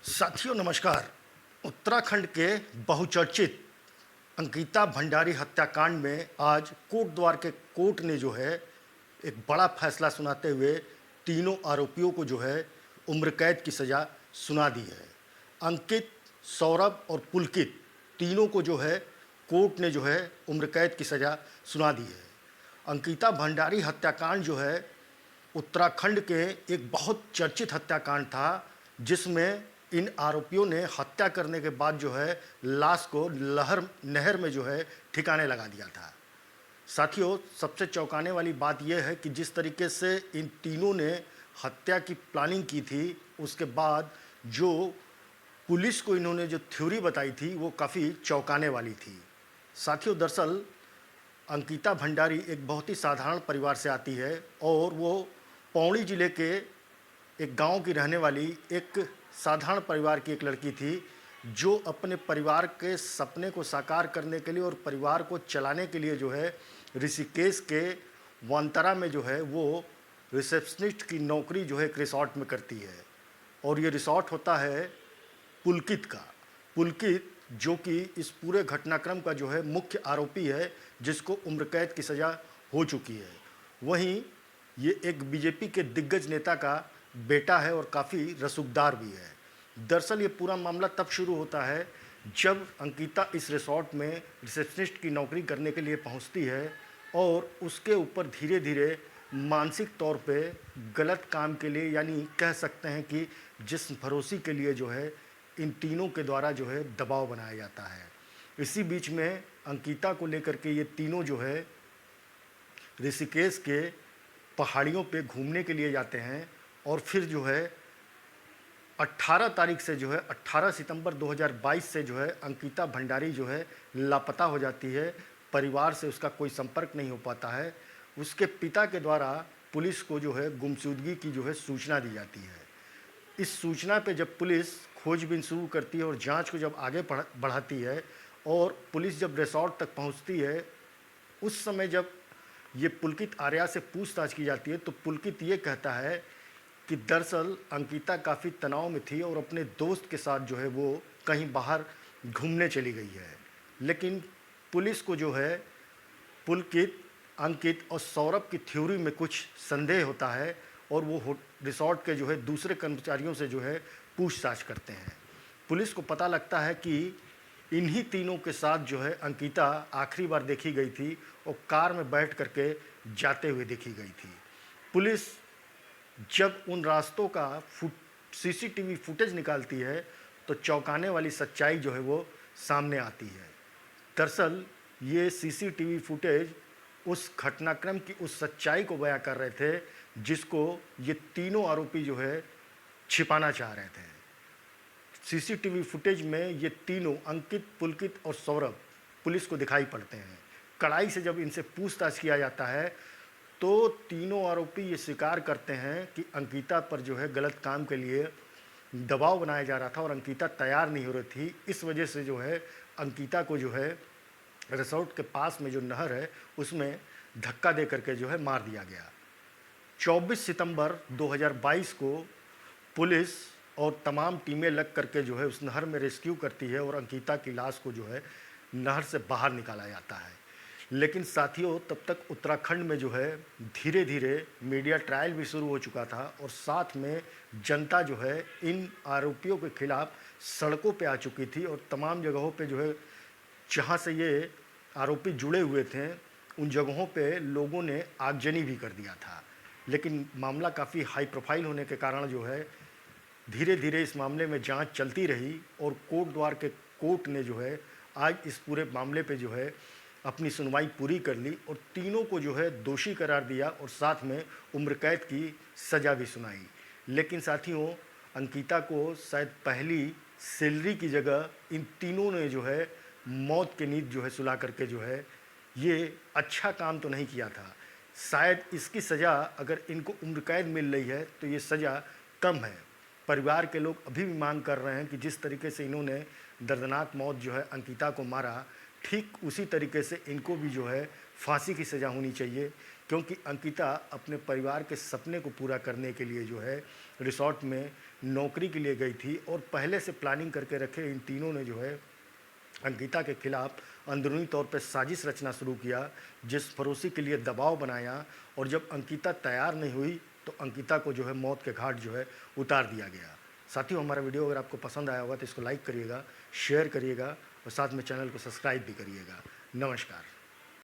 साथियों नमस्कार। उत्तराखंड के बहुचर्चित अंकिता भंडारी हत्याकांड में आज कोटद्वार के कोर्ट ने जो है एक बड़ा फैसला सुनाते हुए तीनों आरोपियों को जो है उम्र कैद की सज़ा सुना दी है। अंकित, सौरभ और पुलकित तीनों को जो है कोर्ट ने जो है उम्र कैद की सज़ा सुना दी है। अंकिता भंडारी हत्याकांड जो है उत्तराखंड के एक बहुत चर्चित हत्याकांड था, जिसमें इन आरोपियों ने हत्या करने के बाद जो है लाश को नहर में जो है ठिकाने लगा दिया था। साथियों, सबसे चौंकाने वाली बात यह है कि जिस तरीके से इन तीनों ने हत्या की प्लानिंग की थी, उसके बाद जो पुलिस को इन्होंने जो थ्योरी बताई थी वो काफ़ी चौंकाने वाली थी। साथियों, दरअसल अंकिता भंडारी एक बहुत ही साधारण परिवार से आती है और वो पौड़ी जिले के एक गांव की रहने वाली एक साधारण परिवार की एक लड़की थी, जो अपने परिवार के सपने को साकार करने के लिए और परिवार को चलाने के लिए जो है ऋषिकेश के वनतरा में जो है वो रिसेप्शनिस्ट की नौकरी जो है एक रिसॉर्ट में करती है। और ये रिसॉर्ट होता है पुलकित का। पुलकित जो कि इस पूरे घटनाक्रम का जो है मुख्य आरोपी है, जिसको उम्र कैद की सज़ा हो चुकी है। वहीं ये एक बीजेपी के दिग्गज नेता का बेटा है और काफ़ी रसूखदार भी है। दरअसल ये पूरा मामला तब शुरू होता है जब अंकिता इस रिसॉर्ट में रिसेप्शनिस्ट की नौकरी करने के लिए पहुंचती है और उसके ऊपर धीरे धीरे मानसिक तौर पे गलत काम के लिए, यानी कह सकते हैं कि जिस्म फरोशी के लिए जो है इन तीनों के द्वारा जो है दबाव बनाया जाता है। इसी बीच में अंकिता को लेकर के ये तीनों जो है ऋषिकेश के पहाड़ियों पे घूमने के लिए जाते हैं और फिर जो है 18 तारीख से जो है 18 सितंबर 2022 से जो है अंकिता भंडारी जो है लापता हो जाती है। परिवार से उसका कोई संपर्क नहीं हो पाता है। उसके पिता के द्वारा पुलिस को जो है गुमशुदगी की जो है सूचना दी जाती है। इस सूचना पे जब पुलिस खोजबीन शुरू करती है और जांच को जब आगे बढ़ाती है और पुलिस जब रिसॉर्ट तक पहुंचती है, उस समय जब ये पुलकित आर्या से पूछताछ की जाती है तो पुलकित ये कहता है कि दरअसल अंकिता काफ़ी तनाव में थी और अपने दोस्त के साथ जो है वो कहीं बाहर घूमने चली गई है। लेकिन पुलिस को जो है पुलकित, अंकित और सौरभ की थ्योरी में कुछ संदेह होता है और वो रिसॉर्ट के जो है दूसरे कर्मचारियों से जो है पूछताछ करते हैं। पुलिस को पता लगता है कि इन्हीं तीनों के साथ जो है अंकिता आखिरी बार देखी गई थी और कार में बैठ करके जाते हुए देखी गई थी। पुलिस जब उन रास्तों का सीसीटीवी फुटेज निकालती है तो चौंकाने वाली सच्चाई जो है वो सामने आती है। दरअसल ये सीसीटीवी फुटेज उस घटनाक्रम की उस सच्चाई को बयां कर रहे थे, जिसको ये तीनों आरोपी जो है छिपाना चाह रहे थे। सीसीटीवी फुटेज में ये तीनों अंकित, पुलकित और सौरभ पुलिस को दिखाई पड़ते हैं। कड़ाई से जब इनसे पूछताछ किया जाता है तो तीनों आरोपी ये स्वीकार करते हैं कि अंकिता पर जो है गलत काम के लिए दबाव बनाया जा रहा था और अंकिता तैयार नहीं हो रही थी। इस वजह से जो है अंकिता को जो है रिसोर्ट के पास में जो नहर है उसमें धक्का दे करके जो है मार दिया गया। 24 सितंबर 2022 को पुलिस और तमाम टीमें लग करके जो है उस नहर में रेस्क्यू करती है और अंकिता की लाश को जो है नहर से बाहर निकाला जाता है। लेकिन साथियों, तब तक उत्तराखंड में जो है धीरे धीरे मीडिया ट्रायल भी शुरू हो चुका था और साथ में जनता जो है इन आरोपियों के खिलाफ सड़कों पे आ चुकी थी और तमाम जगहों पे जो है जहाँ से ये आरोपी जुड़े हुए थे उन जगहों पे लोगों ने आगजनी भी कर दिया था। लेकिन मामला काफ़ी हाई प्रोफाइल होने के कारण जो है धीरे धीरे इस मामले में जांच चलती रही और कोटद्वार के कोर्ट ने जो है आज इस पूरे मामले पे जो है अपनी सुनवाई पूरी कर ली और तीनों को जो है दोषी करार दिया और साथ में उम्र कैद की सज़ा भी सुनाई। लेकिन साथियों, अंकिता को शायद पहली सैलरी की जगह इन तीनों ने जो है मौत की नींद जो है सुला करके जो है ये अच्छा काम तो नहीं किया था। शायद इसकी सज़ा अगर इनको उम्र कैद मिल रही है तो ये सज़ा कम है। परिवार के लोग अभी भी मांग कर रहे हैं कि जिस तरीके से इन्होंने दर्दनाक मौत जो है अंकिता को मारा, ठीक उसी तरीके से इनको भी जो है फांसी की सज़ा होनी चाहिए, क्योंकि अंकिता अपने परिवार के सपने को पूरा करने के लिए जो है रिसोर्ट में नौकरी के लिए गई थी और पहले से प्लानिंग करके रखे इन तीनों ने जो है अंकिता के खिलाफ अंदरूनी तौर पर साजिश रचना शुरू किया, जिस पड़ोसी के लिए दबाव बनाया और जब अंकिता तैयार नहीं हुई तो अंकिता को जो है मौत के घाट जो है उतार दिया गया। साथियों, हमारा वीडियो अगर आपको पसंद आया होगा तो इसको लाइक करिएगा, शेयर करिएगा और साथ में चैनल को सब्सक्राइब भी करिएगा। नमस्कार।